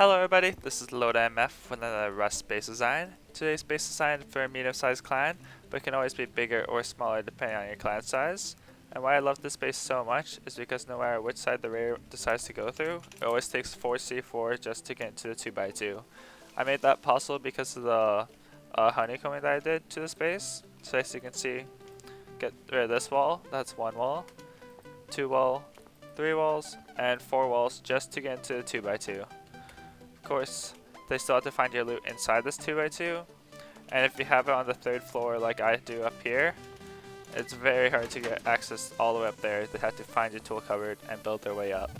Hello everybody, this is LodenMF with another Rust base design. Today's base design for a medium-sized clan, but it can always be bigger or smaller depending on your clan size. And why I love this base so much is because no matter which side the raid decides to go through, it always takes 4C4 just to get into the 2x2. I made that possible because of the honeycombing that I did to this base. So as you can see, get rid of this wall, that's one wall, 2 wall, 3 walls, and 4 walls just to get into the 2x2. Of course, they still have to find your loot inside this 2x2, and if you have it on the 3rd floor like I do up here, it's very hard to get access all the way up there. They have to find your tool cupboard and build their way up,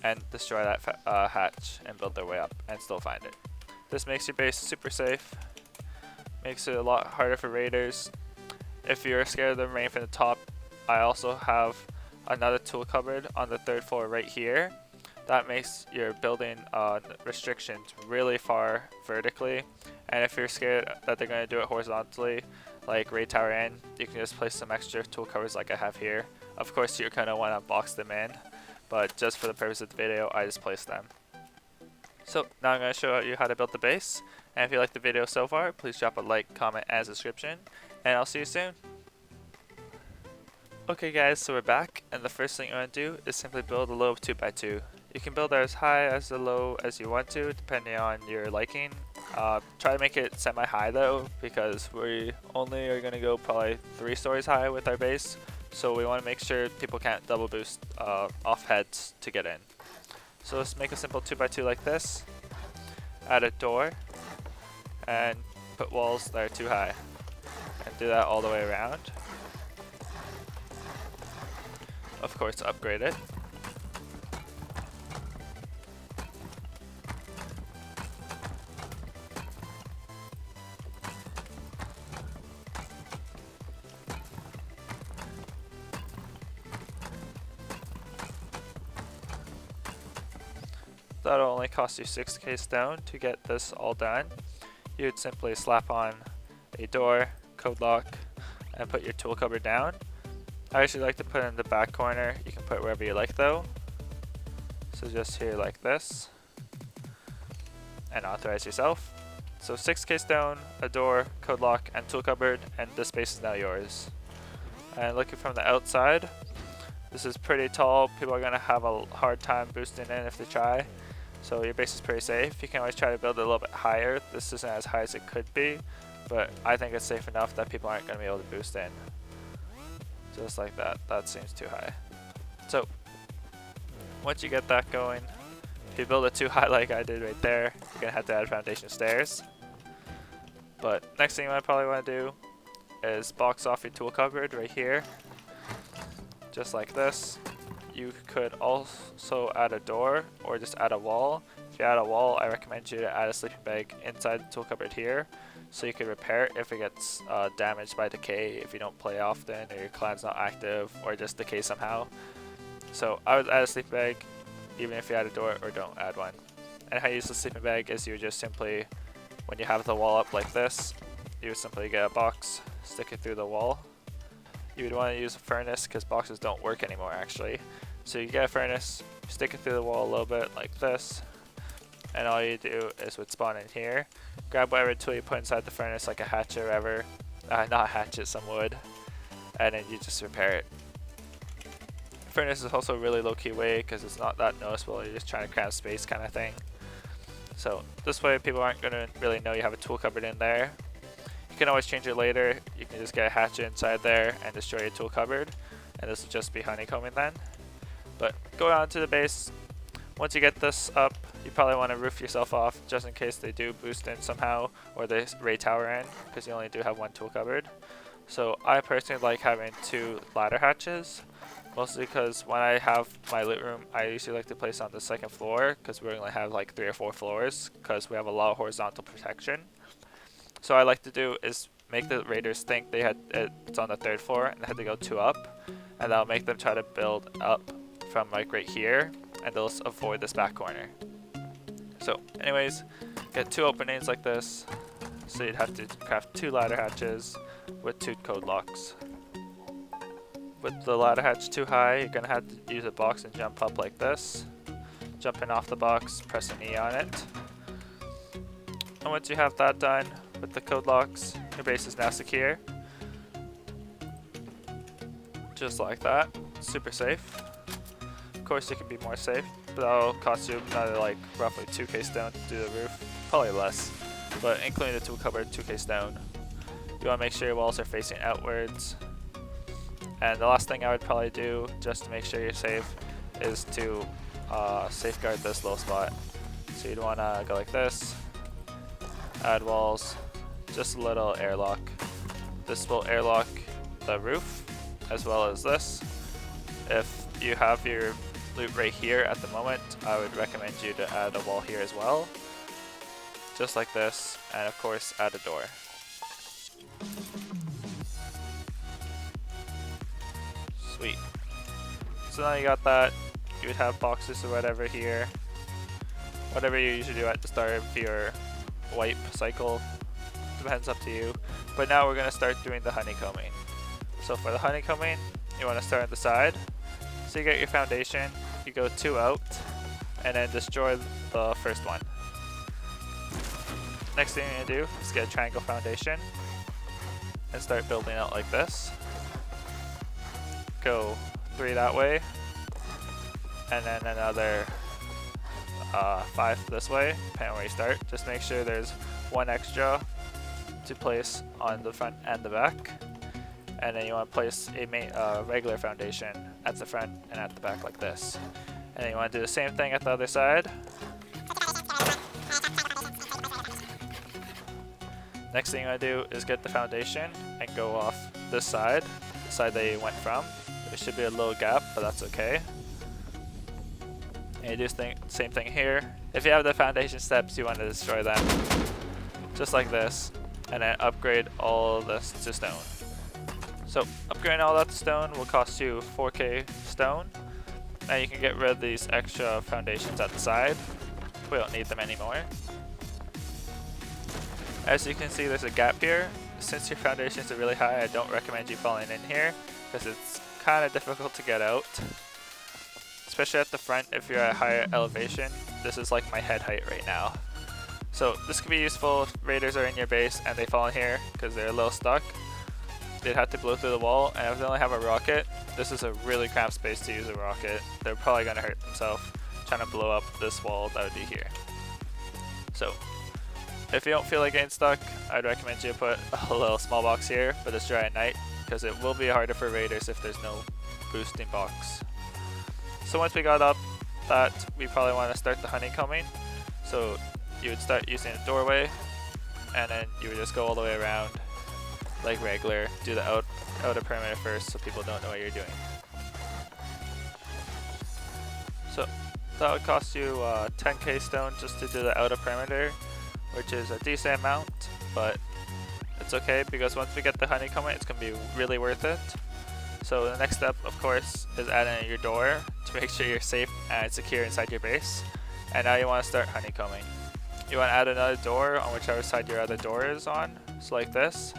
and destroy that hatch and build their way up and still find it. This makes your base super safe, makes it a lot harder for raiders. If you're scared of the rain from the top, I also have another tool cupboard on the 3rd floor right here. That makes your building restrictions really far vertically, and if you're scared that they're going to do it horizontally, like raid tower in, you can just place some extra tool covers like I have here. Of course you're going to want to box them in, but just for the purpose of the video I just placed them. So now I'm going to show you how to build the base, and if you like the video so far, please drop a like, comment, and subscription, and I'll see you soon. Okay guys, so we're back, and the first thing you want to do is simply build a low 2x2. You can build as high as low as you want to, depending on your liking. Try to make it semi-high though, because we only are going to go probably 3 stories high with our base, so we want to make sure people can't double boost off heads to get in. So let's make a simple 2x2 like this, add a door, and put walls that are too high, and do that all the way around. Of course, upgrade it. That'll only cost you 6k stone to get this all done. You'd simply slap on a door, code lock, and put your tool cupboard down. I actually like to put it in the back corner. You can put it wherever you like though. So just here like this. And authorize yourself. So 6k stone, a door, code lock, and tool cupboard, and this space is now yours. And looking from the outside, this is pretty tall. People are going to have a hard time boosting in if they try. So your base is pretty safe. You can always try to build it a little bit higher. This isn't as high as it could be, but I think it's safe enough that people aren't going to be able to boost in. Just like that. That seems too high. So once you get that going, if you build it too high like I did right there, you're going to have to add foundation stairs. But next thing I probably want to do is box off your tool cupboard right here. Just like this. You could also add a door or just add a wall. If you add a wall, I recommend you to add a sleeping bag inside the tool cupboard here, so you can repair it if it gets damaged by decay, if you don't play often or your clan's not active or just decay somehow. So I would add a sleeping bag even if you add a door or don't add one. And how you use the sleeping bag is you just simply, when you have the wall up like this, you would simply get a box, stick it through the wall. You would want to use a furnace because boxes don't work anymore actually. So you get a furnace, stick it through the wall a little bit like this, and all you do is would spawn in here, grab whatever tool you put inside the furnace, like a hatchet or whatever, not a hatchet, some wood, and then you just repair it. Furnace is also a really low key way because it's not that noticeable, you're just trying to cram space kind of thing. So this way people aren't going to really know you have a tool cupboard in there. You can always change it later. You can just get a hatchet inside there and destroy your tool cupboard, and this will just be honeycombing then. But go on to the base. Once you get this up, you probably want to roof yourself off just in case they do boost in somehow or they raid tower in, because you only do have one tool cupboard. So I personally like having 2 ladder hatches, mostly because when I have my loot room, I usually like to place on the 2nd floor because we only have like 3 or 4 floors because we have a lot of horizontal protection. So what I like to do is make the raiders think it's on the 3rd floor and they had to go 2 up, and that'll make them try to build up from like right here, and they'll avoid this back corner. So anyways, get 2 openings like this, so you'd have to craft 2 ladder hatches with 2 code locks. With the ladder hatch too high, you're gonna have to use a box and jump up like this. jumping off the box, press an E on it. And once you have that done with the code locks, your base is now secure. Just like that. Super safe. Of course, it can be more safe, but that'll cost you another like roughly 2k stone to do the roof. Probably less, but including the tool cupboard, 2k stone. You want to make sure your walls are facing outwards. And the last thing I would probably do, just to make sure you're safe, is to safeguard this little spot. So you'd want to go like this, add walls, just a little airlock. This will airlock the roof as well as this. If you have your loot right here at the moment, I would recommend you to add a wall here as well. Just like this, and of course add a door. Sweet. So now you got that, you would have boxes or whatever here. Whatever you usually do at the start of your wipe cycle, depends up to you. But now we're going to start doing the honeycombing. So for the honeycombing, you want to start on the side. So you get your foundation, you go 2 out, and then destroy the first one. Next thing you're going to do is get a triangle foundation and start building out like this. Go 3 that way, and then another 5 this way, depending on where you start. Just make sure there's 1 extra to place on the front and the back. And then you want to place a regular foundation at the front and at the back like this. And then you want to do the same thing at the other side. Next thing you want to do is get the foundation and go off this side, the side that you went from. There should be a little gap, but that's okay. And you do the same thing here. If you have the foundation steps, you want to destroy them. Just like this. And then upgrade all of this to stone. So upgrading all that to stone will cost you 4k stone. Now you can get rid of these extra foundations at the side. We don't need them anymore. As you can see, there's a gap here. Since your foundations are really high, I don't recommend you falling in here because it's kind of difficult to get out. Especially at the front if you're at higher elevation. This is like my head height right now. So this could be useful if raiders are in your base and they fall in here because they're a little stuck. They'd have to blow through the wall, and if they only have a rocket, this is a really cramped space to use a rocket. They're probably going to hurt themselves trying to blow up this wall that would be here. So if you don't feel like getting stuck, I'd recommend you put a little small box here, but destroy at night because it will be harder for raiders if there's no boosting box. So once we got up that, we probably want to start the honeycombing. So you would start using a doorway, and then you would just go all the way around like regular. Do the outer perimeter first so people don't know what you're doing. So that would cost you 10k stone just to do the outer perimeter, which is a decent amount, but it's okay because once we get the honeycombing, it's going to be really worth it. So the next step, of course, is adding your door to make sure you're safe and secure inside your base. And now you want to start honeycombing. You want to add another door on whichever side your other door is on, so like this.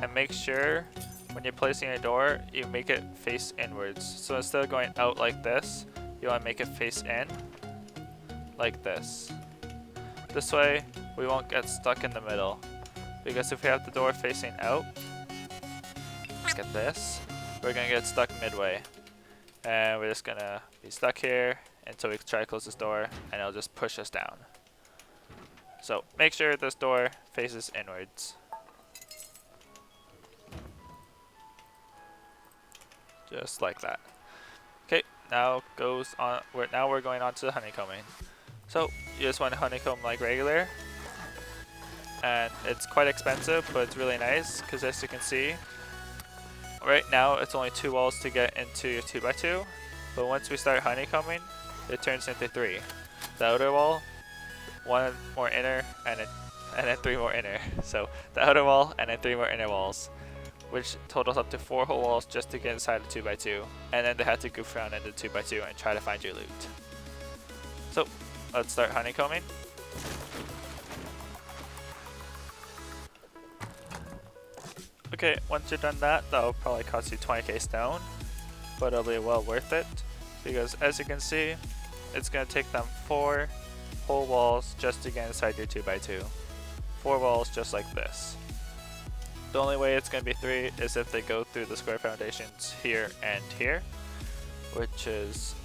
And make sure when you're placing your door, you make it face inwards. So instead of going out like this, you want to make it face in like this. This way, we won't get stuck in the middle. Because if we have the door facing out, look at this, we're going to get stuck midway. And we're just going to be stuck here until we try to close this door, and it'll just push us down. So make sure this door faces inwards. Just like that. Okay, now we're going on to the honeycombing. So you just want to honeycomb like regular, and it's quite expensive, but it's really nice because as you can see, right now it's only 2 walls to get into your 2x2, but once we start honeycombing, it turns into 3. The outer wall, 1 more inner, and then 3 more inner. So the outer wall and then 3 more inner walls, which totals up to 4 whole walls just to get inside the 2x2, and then they had to goof around in the 2x2 and try to find your loot. So let's start honeycombing. Okay, once you're done that, that'll probably cost you 20k stone, but it'll be well worth it, because as you can see, it's going to take them 4 whole walls just to get inside your 2x2. 4 walls just like this. The only way it's going to be 3 is if they go through the square foundations here and here, which is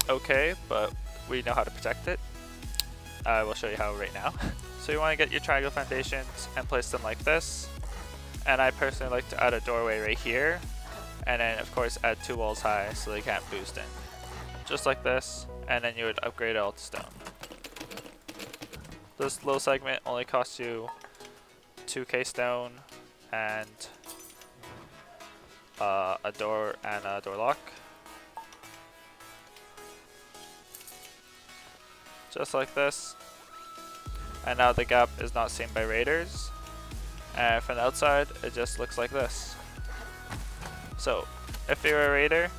okay, but we know how to protect it. I will show you how right now. So you want to get your triangle foundations and place them like this. And I personally like to add a doorway right here. And then of course add 2 walls high so they can't boost in. Just like this, and then you would upgrade it all to stone. This little segment only costs you 2k stone and a door and a door lock. Just like this. And now the gap is not seen by raiders. And from the outside, it just looks like this. So, if you're a raider,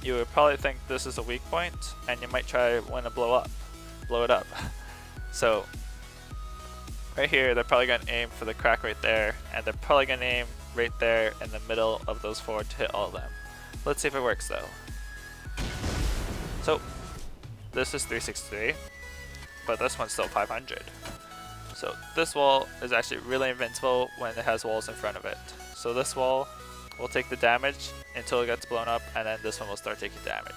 you would probably think this is a weak point, and you might try when to blow it up. So, right here, they're probably going to aim for the crack right there, and they're probably going to aim right there in the middle of those 4 to hit all of them. Let's see if it works though. So, this is 363, but this one's still 500. So this wall is actually really invincible when it has walls in front of it. So this wall will take the damage until it gets blown up, and then this one will start taking damage.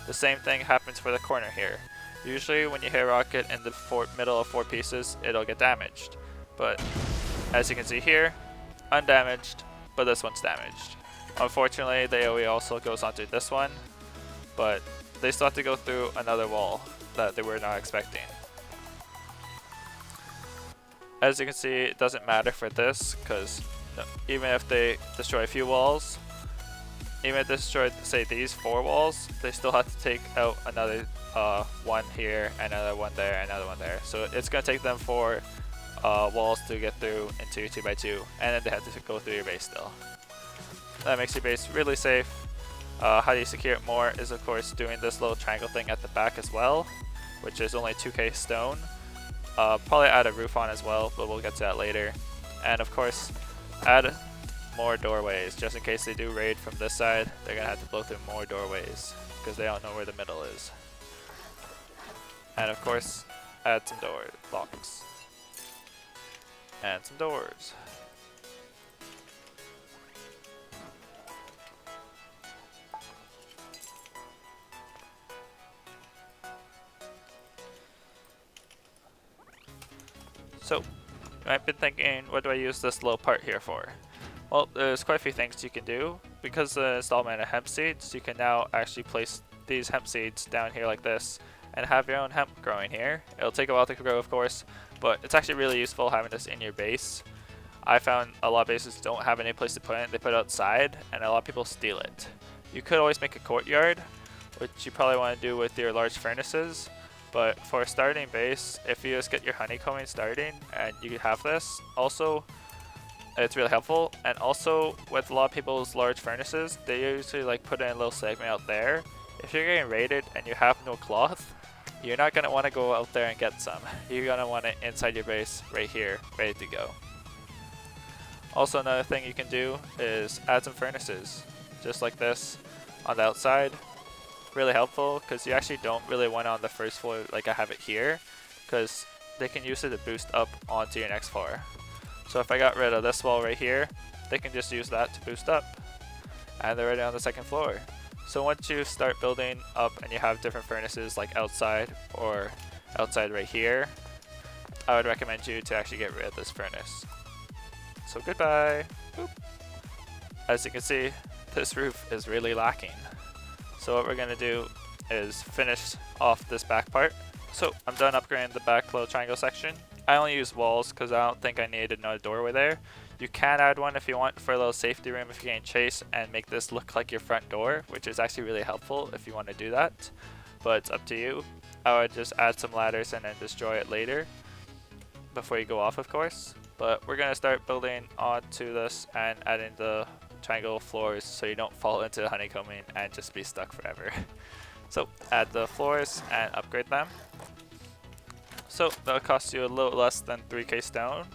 The same thing happens for the corner here. Usually when you hit a rocket in the middle of 4 pieces, it'll get damaged. But as you can see here, undamaged, but this one's damaged. Unfortunately, the AoE also goes onto this one, but they still have to go through another wall that they were not expecting. As you can see, it doesn't matter for this, because even if they destroy a few walls, even if they destroy, say, these 4 walls, they still have to take out another one here, another one there, another one there. So it's going to take them 4 walls to get through into your 2x2, and then they have to go through your base still. That makes your base really safe. How do you secure it more is, of course, doing this little triangle thing at the back as well, which is only 2k stone. Probably add a roof on as well, but we'll get to that later. And of course, add more doorways, just in case they do raid from this side. They're gonna have to blow through more doorways, because they don't know where the middle is. And of course, add some door locks. And some doors. So, I've been thinking, what do I use this little part here for? Well, there's quite a few things you can do. Because of the installment of hemp seeds, you can now actually place these hemp seeds down here like this, and have your own hemp growing here. It'll take a while to grow, of course, but it's actually really useful having this in your base. I found a lot of bases don't have any place to put it, they put it outside, and a lot of people steal it. You could always make a courtyard, which you probably want to do with your large furnaces. But for a starting base, if you just get your honeycombing starting and you have this, also it's really helpful. And also with a lot of people's large furnaces, they usually like put in a little segment out there. If you're getting raided and you have no cloth, you're not going to want to go out there and get some. You're going to want it inside your base right here, ready to go. Also, another thing you can do is add some furnaces, just like this on the outside. Really helpful, because you actually don't really want it on the first floor like I have it here, because they can use it to boost up onto your next floor. So if I got rid of this wall right here, they can just use that to boost up, and they're already on the second floor. So once you start building up and you have different furnaces like outside or outside right here, I would recommend you to actually get rid of this furnace. So goodbye. Boop. As you can see, this roof is really lacking. So what we're going to do is finish off this back part. So I'm done upgrading the back little triangle section. I only use walls because I don't think I need another doorway there. You can add one if you want for a little safety room if you're getting chased, and make this look like your front door, which is actually really helpful if you want to do that. But it's up to you. I would just add some ladders and then destroy it later, before you go off, of course. But we're going to start building onto this and adding the triangle floors so you don't fall into the honeycombing and just be stuck forever. So add the floors and upgrade them. So that'll cost you a little less than 3k stone.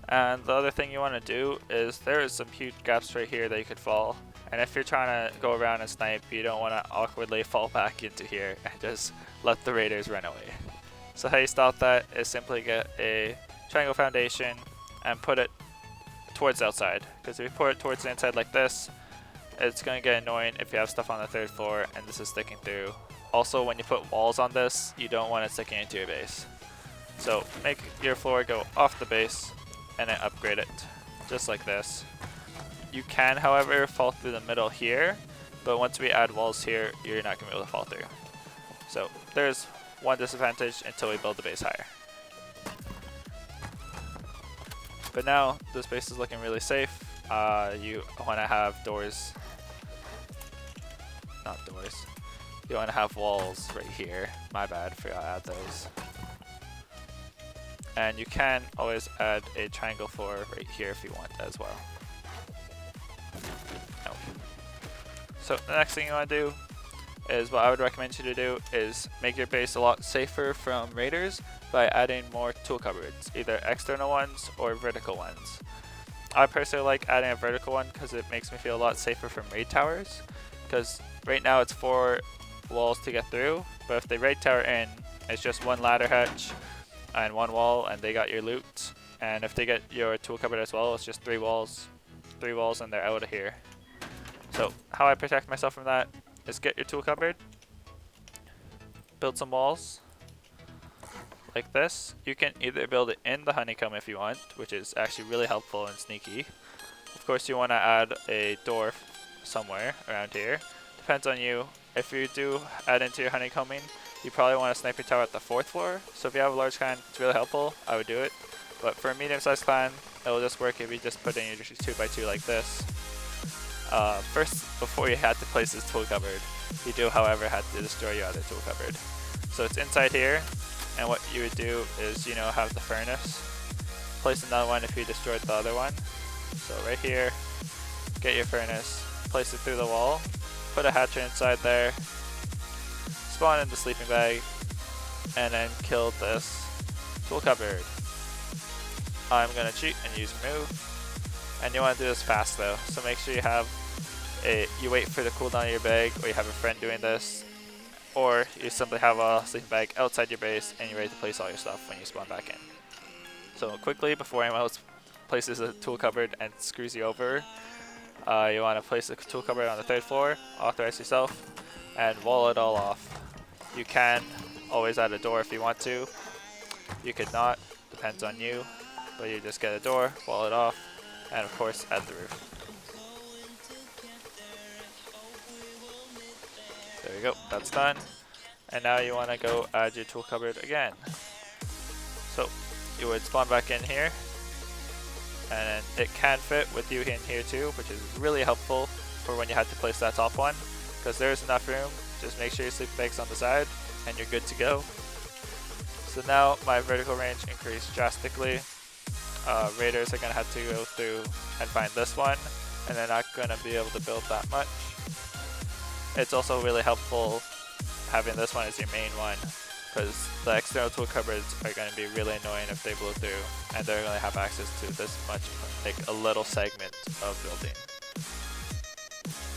And the other thing you want to do is there is some huge gaps right here that you could fall. And if you're trying to go around and snipe, you don't want to awkwardly fall back into here and just let the raiders run away. So how you stop that is simply get a triangle foundation and put it towards the outside. Because if you put it towards the inside like this, it's going to get annoying if you have stuff on the 3rd floor and this is sticking through. Also, when you put walls on this, you don't want it sticking into your base. So make your floor go off the base and then upgrade it, just like this. You can, however, fall through the middle here, but once we add walls here, you're not going to be able to fall through. So there's one disadvantage until we build the base higher. But now this base is looking really safe. You want to have doors, not doors. You want to have walls right here. My bad, forgot to add those. And you can always add a triangle floor right here if you want as well. No. So the next thing you want to do is what I would recommend you to do is make your base a lot safer from raiders by adding more tool cupboards, either external ones or vertical ones. I personally like adding a vertical one because it makes me feel a lot safer from raid towers, because right now it's 4 walls to get through, but if they raid tower in, it's just 1 ladder hatch and 1 wall and they got your loot. And if they get your tool cupboard as well, it's just 3 walls and they're out of here. So how I protect myself from that is get your tool cupboard, build some walls like this. You can either build it in the honeycomb if you want, which is actually really helpful and sneaky. Of course you want to add a door somewhere around here. Depends on you. If you do add into your honeycombing, you probably want a sniper tower at the 4th floor. So if you have a large clan, it's really helpful. I would do it. But for a medium-sized clan, it'll just work if you just put in your 2x2 like this. First, before you had to place this tool cupboard, you do, however, have to destroy your other tool cupboard. So it's inside here, and what you would do is, have the furnace. Place another one if you destroyed the other one. So right here, get your furnace, place it through the wall, put a hatcher inside there, spawn in the sleeping bag, and then kill this tool cupboard. I'm gonna cheat and use remove. And you want to do this fast though, so make sure you wait for the cooldown of your bag, or you have a friend doing this, or you simply have a sleeping bag outside your base and you're ready to place all your stuff when you spawn back in. So quickly, before anyone else places a tool cupboard and screws you over, you want to place the tool cupboard on the 3rd floor, authorize yourself, and wall it all off. You can always add a door if you want to. You could not, depends on you, but you just get a door, wall it off, and of course add the roof. There you go, that's done. And now you want to go add your tool cupboard again. So you would spawn back in here, and it can fit with you in here too, which is really helpful for when you have to place that top one, because there's enough room. Just make sure your sleeping bag's on the side and you're good to go. So now my vertical range increased drastically. Raiders are going to have to go through and find this one, and they're not going to be able to build that much. It's also really helpful having this one as your main one, because the external tool cupboards are going to be really annoying if they blow through, and they're going to have access to this much, like a little segment of building.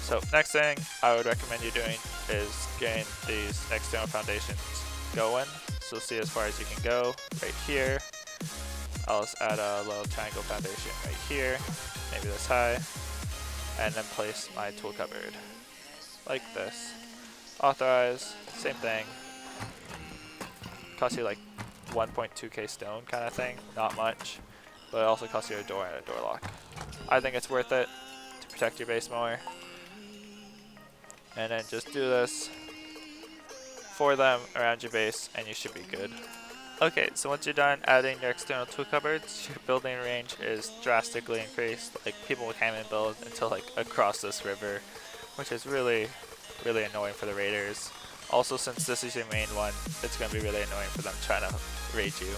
So next thing I would recommend you doing is getting these external foundations going. So see as far as you can go right here. I'll just add a little triangle foundation right here, maybe this high, and then place my tool cupboard like this. Authorize, same thing. Costs you like 1.2k stone kind of thing, not much, but it also costs you a door and a door lock. I think it's worth it to protect your base more. And then just do this for them around your base and you should be good. Okay, so once you're done adding your external tool cupboards, your building range is drastically increased. Like, people can't even build until like across this river, which is really annoying for the raiders. Also, since this is your main one, it's going to be really annoying for them trying to raid you.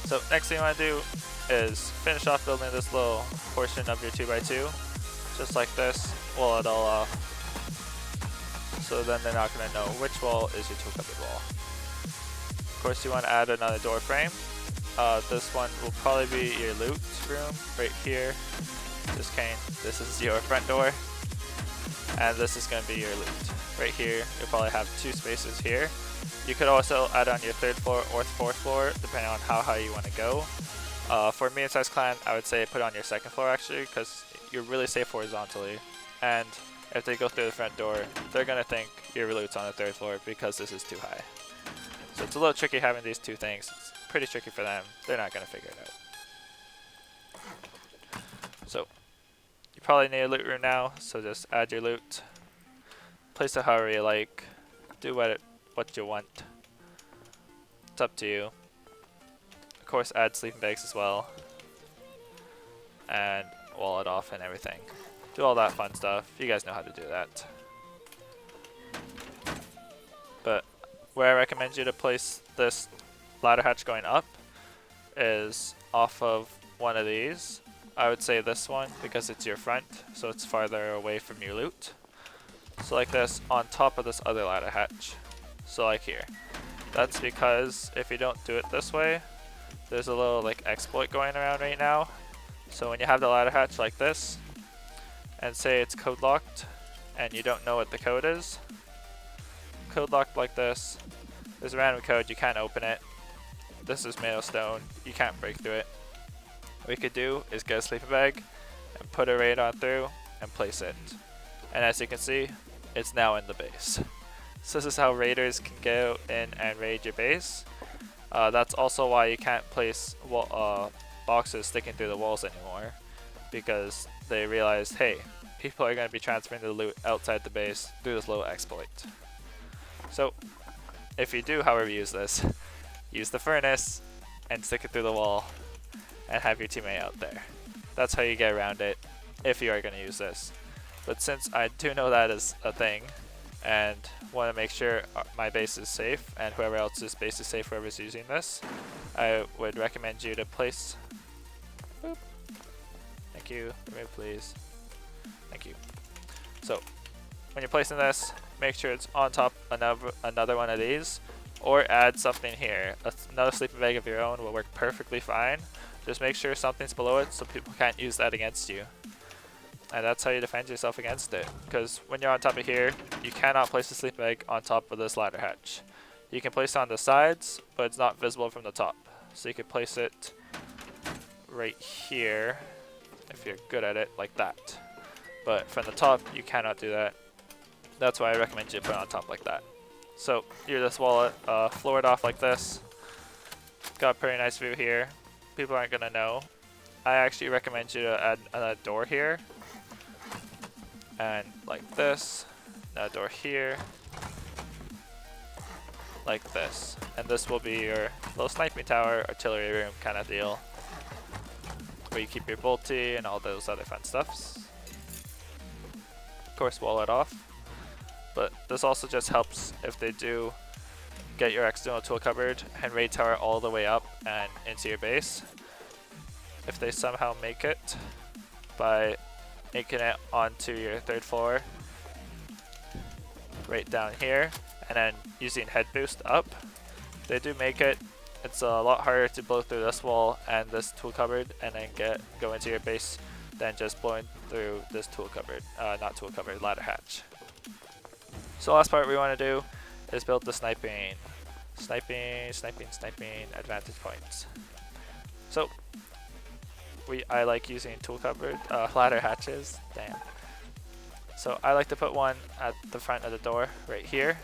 So next thing you want to do is finish off building this little portion of your 2x2, just like this, wall it all off. So then they're not going to know which wall is your tool cupboard wall. Of course, you want to add another door frame. This one will probably be your loot room right here. Just kidding, this is your front door. and this is going to be your loot. Right here, you'll probably have 2 spaces here. You could also add on your 3rd floor or 4th floor, depending on how high you want to go. For a medium-sized clan, I would say put on your 2nd floor actually, because you're really safe horizontally. And if they go through the front door, they're going to think your loot's on the 3rd floor because this is too high. So it's a little tricky having these 2 things. It's pretty tricky for them. They're not going to figure it out. So you probably need a loot room now, so just add your loot. Place it however you like. Do what you want. It's up to you. Of course, add sleeping bags as well. And wall it off and everything. Do all that fun stuff. You guys know how to do that. But where I recommend you to place this ladder hatch going up is off of one of these. I would say this one because it's your front, so it's farther away from your loot. So like this, on top of this other ladder hatch. So like here. That's because if you don't do it this way, there's a little like exploit going around right now. So when you have the ladder hatch like this, and say it's code locked, and you don't know what the code is, code locked like this, there's a random code, you can't open it. This is made of stone, you can't break through it. What you could do is get a sleeping bag and put a raid on through and place it. And as you can see, it's now in the base. So this is how raiders can go in and raid your base. That's also why you can't place boxes sticking through the walls anymore, because they realized, hey, people are going to be transferring the loot outside the base through this little exploit. So if you do, however, use this, use the furnace and stick it through the wall and have your teammate out there. That's how you get around it if you are going to use this. But since I do know that is a thing and want to make sure my base is safe and whoever else's base is safe, whoever's using this, I would recommend you to place... Boop. Thank you. Remove please. Thank you. So when you're placing this, make sure it's on top another one of these, or add something here. Another sleeping bag of your own will work perfectly fine. Just make sure something's below it so people can't use that against you. And that's how you defend yourself against it. Because when you're on top of here, you cannot place a sleeping bag on top of this ladder hatch. You can place it on the sides, but it's not visible from the top. So you can place it right here, if you're good at it, like that. But from the top, you cannot do that. That's why I recommend you put it on top like that. So you just wall it, floor it off like this. Got a pretty nice view here. People aren't gonna know. I actually recommend you to add a door here. And like this, another door here, like this. And this will be your little sniping tower, artillery room kind of deal, where you keep your bolty and all those other fun stuffs. Of course, wall it off. But this also just helps if they do get your external tool cupboard and raid tower all the way up and into your base. If they somehow make it by making it onto your 3rd floor, right down here, and then using head boost up, if they do make it, it's a lot harder to blow through this wall and this tool cupboard and then go into your base than just blowing through this tool cupboard, ladder hatch. So last part we want to do is build the sniping advantage points. So I like using tool cupboard, ladder hatches, damn. So I like to put one at the front of the door right here,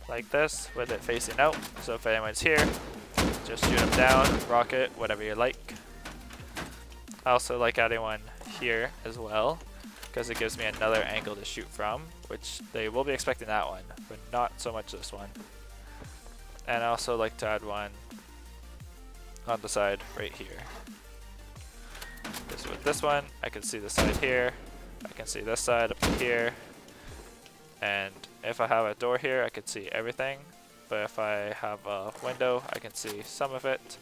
like this, with it facing out. So if anyone's here, just shoot them down, rocket, whatever you like. I also like adding one here as well, because it gives me another angle to shoot from, which they will be expecting that one, but not so much this one. And I also like to add one on the side right here. So with this one, I can see the side here, I can see this side up here, and if I have a door here, I can see everything, but if I have a window, I can see some of it.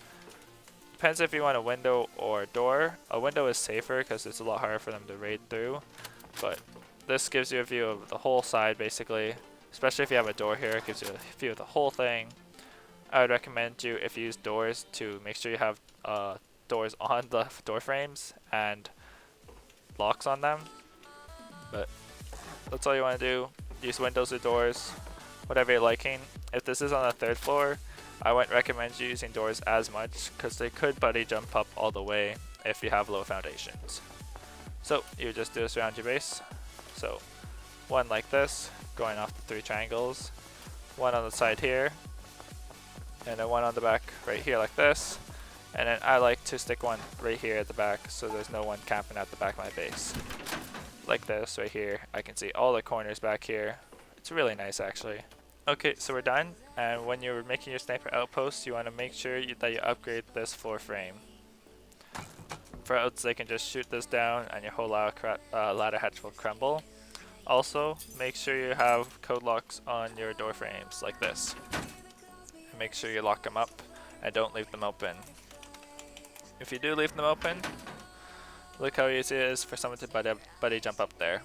Depends if you want a window or a door. A window is safer because it's a lot harder for them to raid through, but this gives you a view of the whole side basically, especially if you have a door here, it gives you a view of the whole thing. I would recommend you, if you use doors, to make sure you have doors on the door frames and locks on them. But that's all you want to do. Use windows or doors, whatever you're liking. If this is on the 3rd floor, I wouldn't recommend you using doors as much because they could buddy jump up all the way if you have low foundations. So you just do this around your base. So one like this, going off the 3 triangles, one on the side here, and then one on the back right here like this. And then I like to stick one right here at the back so there's no one camping at the back of my base. Like this right here. I can see all the corners back here. It's really nice actually. Okay, so we're done, and when you're making your sniper outpost, you want to make sure that you upgrade this floor frame. For else they can just shoot this down and your whole ladder hatch will crumble. Also, make sure you have code locks on your door frames like this. And make sure you lock them up and don't leave them open. If you do leave them open, look how easy it is for someone to buddy jump up there.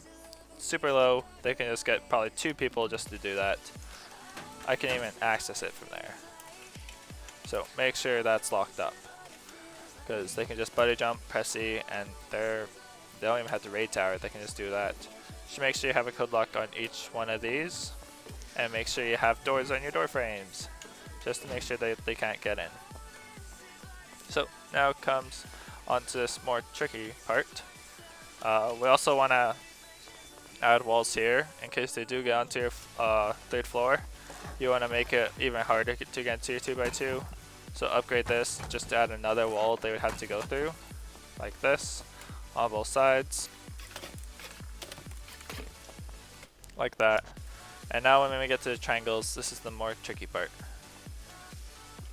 Super low, they can just get probably 2 people just to do that. I can even access it from there. So make sure that's locked up, because they can just buddy jump, press E, and they don't even have to raid tower, they can just do that. So make sure you have a code lock on each one of these, and make sure you have doors on your door frames, just to make sure that they can't get in. So now comes onto this more tricky part. We also want to add walls here in case they do get onto your 3rd floor. You want to make it even harder to get to your 2x2. So upgrade this just to add another wall they would have to go through, like this, on both sides, like that. And now when we get to the triangles, this is the more tricky part.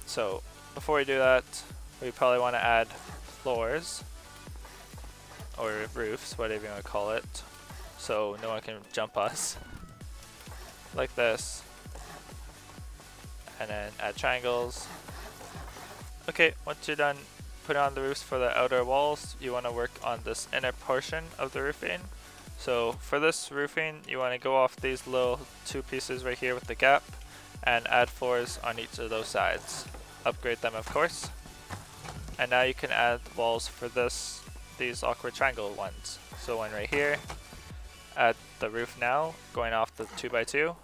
So before we do that, we probably want to add floors, or roofs, whatever you want to call it, so no one can jump us, like this. And then add triangles. Okay, once you're done putting on the roofs for the outer walls, you want to work on this inner portion of the roofing. So for this roofing, you want to go off these little 2 pieces right here with the gap and add floors on each of those sides. Upgrade them, of course. And now you can add walls for these awkward triangle ones. So one right here, add the roof now, going off the 2x2.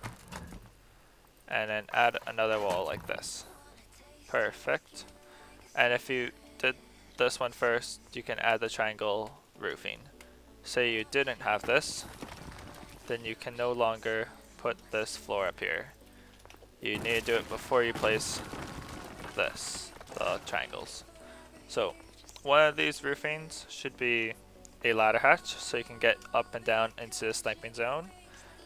And then add another wall like this. Perfect. And if you did this one first, you can add the triangle roofing. Say you didn't have this, then you can no longer put this floor up here. You need to do it before you place this, the triangles. So one of these roofings should be a ladder hatch so you can get up and down into the sniping zone.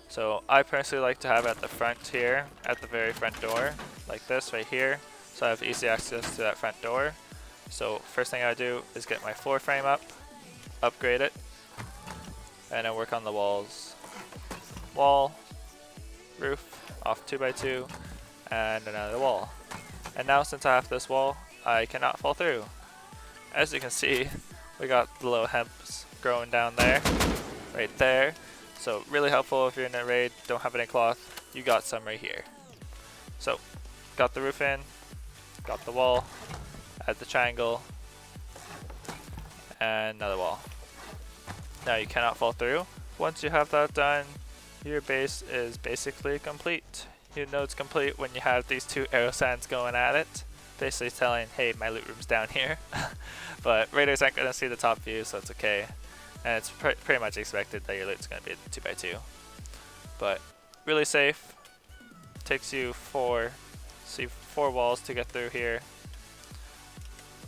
So I personally like to have it at the front here, at the very front door, like this right here, so I have easy access to that front door. So first thing I do is get my floor frame up, upgrade it, and then work on the walls. Wall, roof, off 2x2, and another wall. And now since I have this wall, I cannot fall through. As you can see, we got the little hemps growing down there, right there. So really helpful if you're in a raid, don't have any cloth, you got some right here. So got the roof in, got the wall, add the triangle, and another wall. Now you cannot fall through. Once you have that done, your base is basically complete. You know it's complete when you have these 2 arrow signs going at it, basically telling, hey, my loot room's down here. But raiders aren't going to see the top view, so it's okay. And it's pretty much expected that your loot's going to be 2x2. But really safe. Takes you 4 walls to get through here.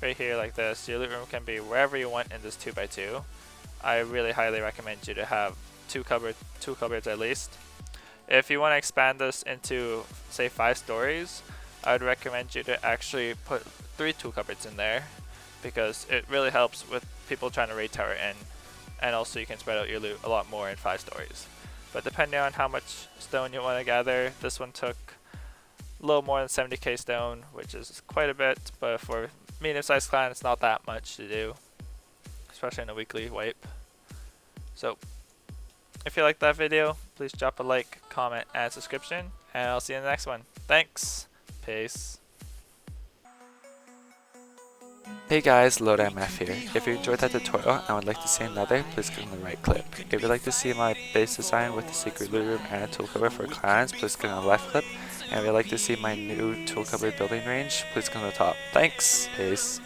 Right here like this. Your loot room can be wherever you want in this 2x2. I really highly recommend you to have two cupboards at least. If you want to expand this into say 5 stories, I would recommend you to actually put 3 tool cupboards in there, because it really helps with people trying to raid tower in. And also you can spread out your loot a lot more in 5 stories. But depending on how much stone you want to gather, this one took a little more than 70k stone, which is quite a bit, but for medium-sized clan it's not that much to do, especially in a weekly wipe. So if you liked that video, please drop a like, comment, and subscription, and I'll see you in the next one. Thanks! Peace! Hey guys, LodenMF here. If you enjoyed that tutorial and would like to see another, please click on the right clip. If you'd like to see my base design with the secret loot room and a tool cover for clients, please click on the left clip. And if you'd like to see my new tool cover building range, please click on the top. Thanks! Peace!